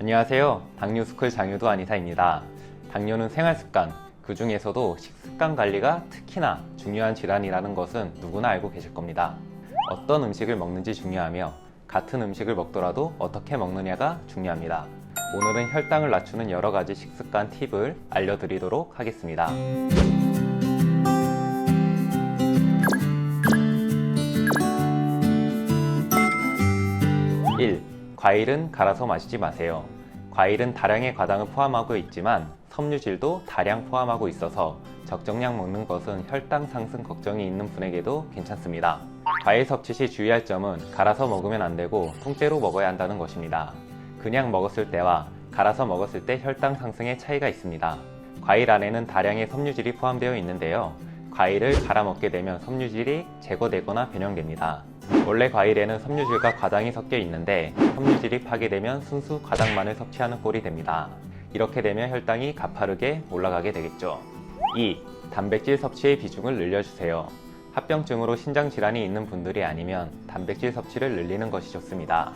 안녕하세요. 당뇨스쿨 장유도 안의사입니다. 당뇨는 생활습관, 그 중에서도 식습관 관리가 특히나 중요한 질환이라는 것은 누구나 알고 계실 겁니다. 어떤 음식을 먹는지 중요하며 같은 음식을 먹더라도 어떻게 먹느냐가 중요합니다. 오늘은 혈당을 낮추는 여러 가지 식습관 팁을 알려드리도록 하겠습니다. 1. 과일은 갈아서 마시지 마세요. 과일은 다량의 과당을 포함하고 있지만 섬유질도 다량 포함하고 있어서 적정량 먹는 것은 혈당 상승 걱정이 있는 분에게도 괜찮습니다. 과일 섭취 시 주의할 점은 갈아서 먹으면 안 되고 통째로 먹어야 한다는 것입니다. 그냥 먹었을 때와 갈아서 먹었을 때 혈당 상승의 차이가 있습니다. 과일 안에는 다량의 섬유질이 포함되어 있는데요. 과일을 갈아 먹게 되면 섬유질이 제거되거나 변형됩니다. 원래 과일에는 섬유질과 과당이 섞여 있는데 섬유질이 파괴되면 순수 과당만을 섭취하는 꼴이 됩니다. 이렇게 되면 혈당이 가파르게 올라가게 되겠죠. 2. 단백질 섭취의 비중을 늘려주세요. 합병증으로 신장질환이 있는 분들이 아니면 단백질 섭취를 늘리는 것이 좋습니다.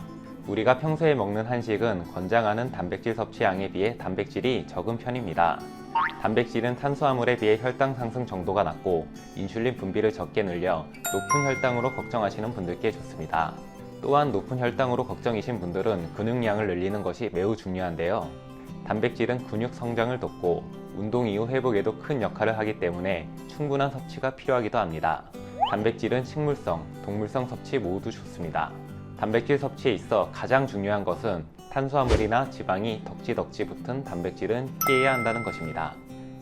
우리가 평소에 먹는 한식은 권장하는 단백질 섭취량에 비해 단백질이 적은 편입니다. 단백질은 탄수화물에 비해 혈당 상승 정도가 낮고 인슐린 분비를 적게 늘려 높은 혈당으로 걱정하시는 분들께 좋습니다. 또한 높은 혈당으로 걱정이신 분들은 근육량을 늘리는 것이 매우 중요한데요. 단백질은 근육 성장을 돕고 운동 이후 회복에도 큰 역할을 하기 때문에 충분한 섭취가 필요하기도 합니다. 단백질은 식물성, 동물성 섭취 모두 좋습니다. 단백질 섭취에 있어 가장 중요한 것은 탄수화물이나 지방이 덕지덕지 붙은 단백질은 피해야 한다는 것입니다.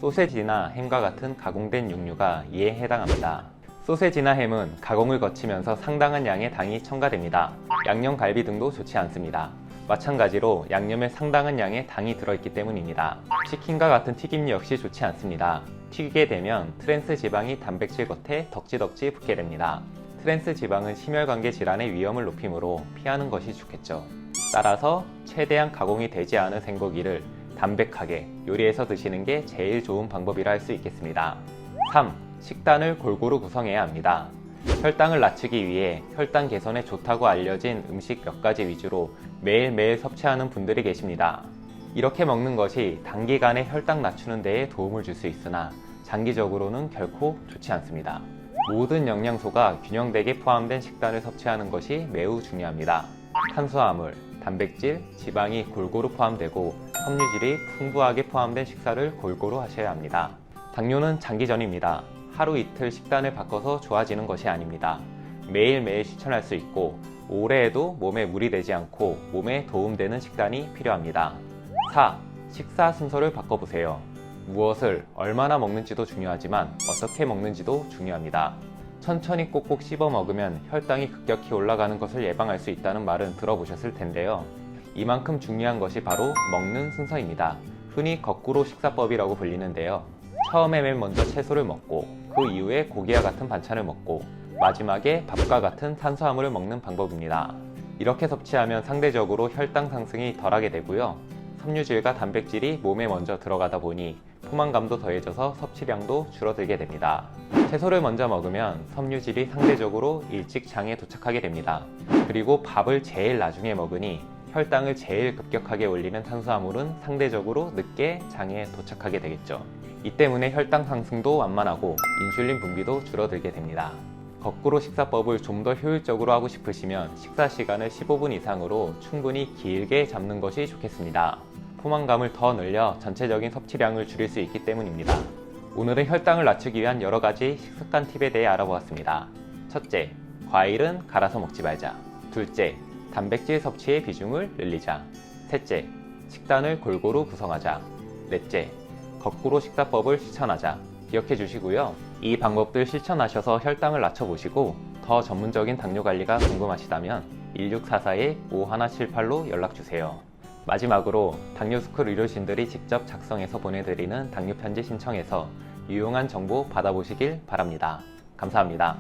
소세지나 햄과 같은 가공된 육류가 이에 해당합니다. 소세지나 햄은 가공을 거치면서 상당한 양의 당이 첨가됩니다. 양념 갈비 등도 좋지 않습니다. 마찬가지로 양념에 상당한 양의 당이 들어있기 때문입니다. 치킨과 같은 튀김류 역시 좋지 않습니다. 튀기게 되면 트랜스 지방이 단백질 겉에 덕지덕지 붙게 됩니다. 트랜스 지방은 심혈관계 질환의 위험을 높이므로 피하는 것이 좋겠죠. 따라서 최대한 가공이 되지 않은 생고기를 담백하게 요리해서 드시는 게 제일 좋은 방법이라 할 수 있겠습니다. 3. 식단을 골고루 구성해야 합니다. 혈당을 낮추기 위해 혈당 개선에 좋다고 알려진 음식 몇 가지 위주로 매일매일 섭취하는 분들이 계십니다. 이렇게 먹는 것이 단기간에 혈당 낮추는 데에 도움을 줄 수 있으나 장기적으로는 결코 좋지 않습니다. 모든 영양소가 균형되게 포함된 식단을 섭취하는 것이 매우 중요합니다. 탄수화물, 단백질, 지방이 골고루 포함되고 섬유질이 풍부하게 포함된 식사를 골고루 하셔야 합니다. 당뇨는 장기전입니다. 하루 이틀 식단을 바꿔서 좋아지는 것이 아닙니다. 매일매일 실천할 수 있고 오래 해도 몸에 무리 되지 않고 몸에 도움되는 식단이 필요합니다. 4. 식사 순서를 바꿔보세요. 무엇을 얼마나 먹는지도 중요하지만 어떻게 먹는지도 중요합니다. 천천히 꼭꼭 씹어 먹으면 혈당이 급격히 올라가는 것을 예방할 수 있다는 말은 들어보셨을 텐데요. 이만큼 중요한 것이 바로 먹는 순서입니다. 흔히 거꾸로 식사법이라고 불리는데요. 처음에 맨 먼저 채소를 먹고 그 이후에 고기와 같은 반찬을 먹고 마지막에 밥과 같은 탄수화물을 먹는 방법입니다. 이렇게 섭취하면 상대적으로 혈당 상승이 덜하게 되고요. 섬유질과 단백질이 몸에 먼저 들어가다 보니 포만감도 더해져서 섭취량도 줄어들게 됩니다. 채소를 먼저 먹으면 섬유질이 상대적으로 일찍 장에 도착하게 됩니다. 그리고 밥을 제일 나중에 먹으니 혈당을 제일 급격하게 올리는 탄수화물은 상대적으로 늦게 장에 도착하게 되겠죠. 이 때문에 혈당 상승도 완만하고 인슐린 분비도 줄어들게 됩니다. 거꾸로 식사법을 좀 더 효율적으로 하고 싶으시면 식사 시간을 15분 이상으로 충분히 길게 잡는 것이 좋겠습니다. 포만감을 더 늘려 전체적인 섭취량을 줄일 수 있기 때문입니다. 오늘은 혈당을 낮추기 위한 여러 가지 식습관 팁에 대해 알아보았습니다. 첫째, 과일은 갈아서 먹지 말자. 둘째, 단백질 섭취의 비중을 늘리자. 셋째, 식단을 골고루 구성하자. 넷째, 거꾸로 식사법을 실천하자. 기억해 주시고요. 이 방법들 실천하셔서 혈당을 낮춰보시고 더 전문적인 당뇨 관리가 궁금하시다면 1644-5178로 연락주세요. 마지막으로 당뇨스쿨 의료진들이 직접 작성해서 보내드리는 당뇨편지 신청해서 유용한 정보 받아보시길 바랍니다. 감사합니다.